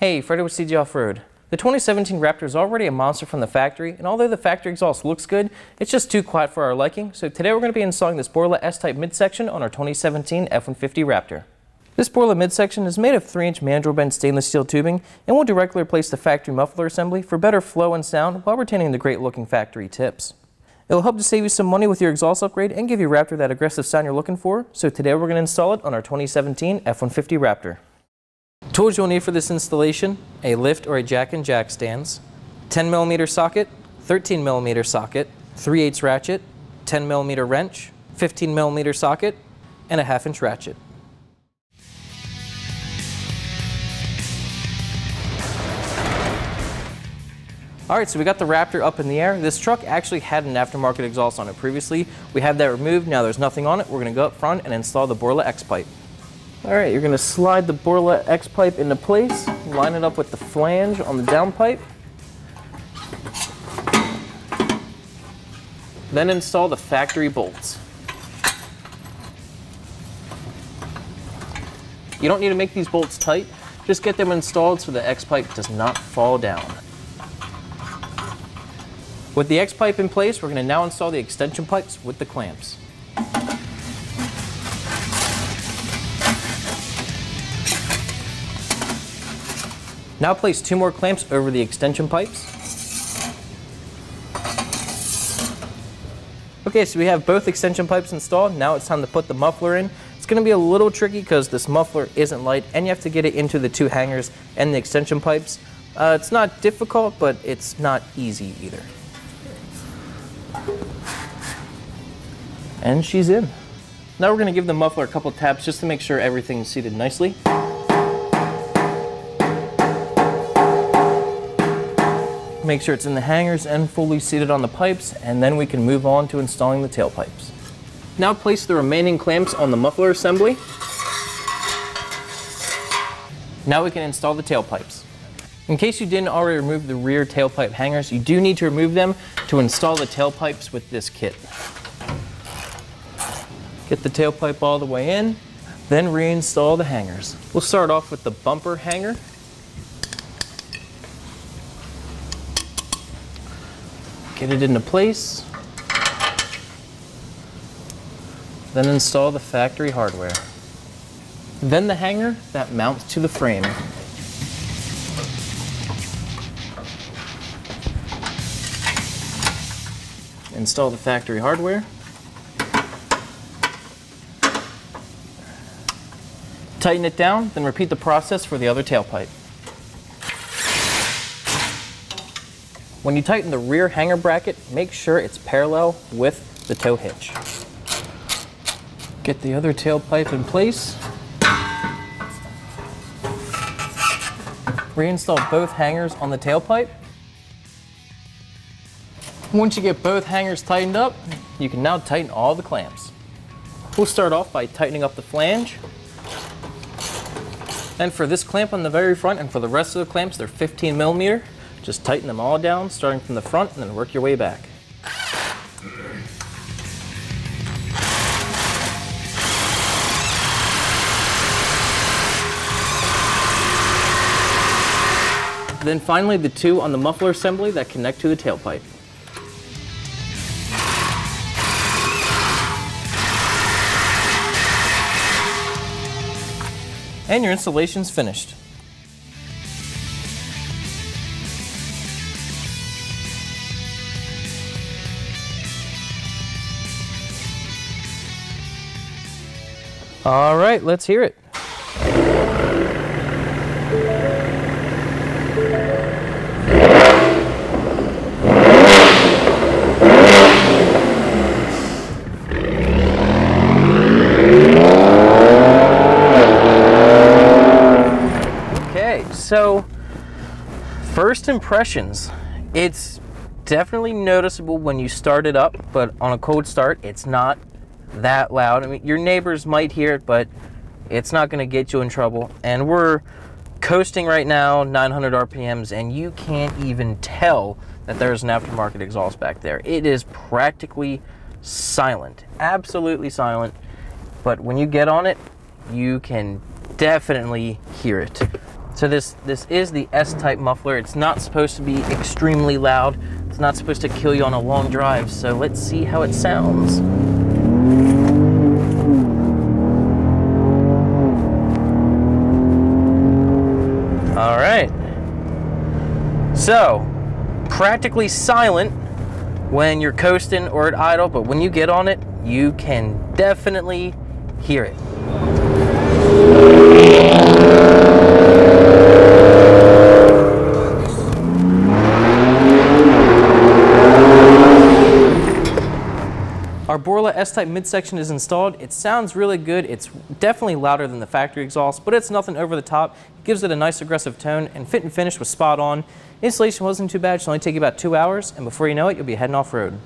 Hey, Freddy with CG Off-Road. The 2017 Raptor is already a monster from the factory, and although the factory exhaust looks good, it's just too quiet for our liking, so today we're going to be installing this Borla S-Type midsection on our 2017 F-150 Raptor. This Borla midsection is made of 3-inch mandrel bend stainless steel tubing and will directly replace the factory muffler assembly for better flow and sound while retaining the great looking factory tips. It'll help to save you some money with your exhaust upgrade and give your Raptor that aggressive sound you're looking for, so today we're going to install it on our 2017 F-150 Raptor. Tools you'll need for this installation: a lift or a jack and jack stands, 10mm socket, 13mm socket, 3/8 ratchet, 10mm wrench, 15mm socket, and a 1/2-inch ratchet. Alright, so we got the Raptor up in the air. This truck actually had an aftermarket exhaust on it previously. We had that removed, now there's nothing on it. We're going to go up front and install the Borla X-pipe. Alright, you're going to slide the Borla X-pipe into place, line it up with the flange on the downpipe, then install the factory bolts. You don't need to make these bolts tight, just get them installed so the X-pipe does not fall down. With the X-pipe in place, we're going to now install the extension pipes with the clamps. Now place 2 more clamps over the extension pipes. Okay, so we have both extension pipes installed. Now it's time to put the muffler in. It's going to be a little tricky because this muffler isn't light and you have to get it into the 2 hangers and the extension pipes. It's not difficult, but it's not easy either. And she's in. Now we're going to give the muffler a couple taps just to make sure everything's seated nicely. Make sure it's in the hangers and fully seated on the pipes, and then we can move on to installing the tailpipes. Now place the remaining clamps on the muffler assembly. Now we can install the tailpipes. In case you didn't already remove the rear tailpipe hangers, you do need to remove them to install the tailpipes with this kit. Get the tailpipe all the way in, then reinstall the hangers. We'll start off with the bumper hanger. Get it into place, then install the factory hardware. Then the hanger that mounts to the frame. Install the factory hardware. Tighten it down, then repeat the process for the other tailpipe. When you tighten the rear hanger bracket, make sure it's parallel with the tow hitch. Get the other tailpipe in place. Reinstall both hangers on the tailpipe. Once you get both hangers tightened up, you can now tighten all the clamps. We'll start off by tightening up the flange. And for this clamp on the very front and for the rest of the clamps, they're 15mm. Just tighten them all down, starting from the front, and then work your way back. Then finally, the 2 on the muffler assembly that connect to the tailpipe. And your installation's finished. All right, let's hear it. Okay, so first impressions. It's definitely noticeable when you start it up, but on a cold start, it's not that loud. I mean, your neighbors might hear it, but it's not going to get you in trouble. And we're coasting right now, 900 RPMs, and you can't even tell that there's an aftermarket exhaust back there. It is practically silent, absolutely silent. But when you get on it, you can definitely hear it. So this is the S-Type muffler. It's not supposed to be extremely loud. It's not supposed to kill you on a long drive. So let's see how it sounds. All right. So practically silent when you're coasting or at idle, but when you get on it, you can definitely hear it. Our Borla S-Type midsection is installed. It sounds really good. It's definitely louder than the factory exhaust, but it's nothing over the top. It gives it a nice aggressive tone, and fit and finish was spot on. Installation wasn't too bad. It should only take you about 2 hours, and before you know it, you'll be heading off-road.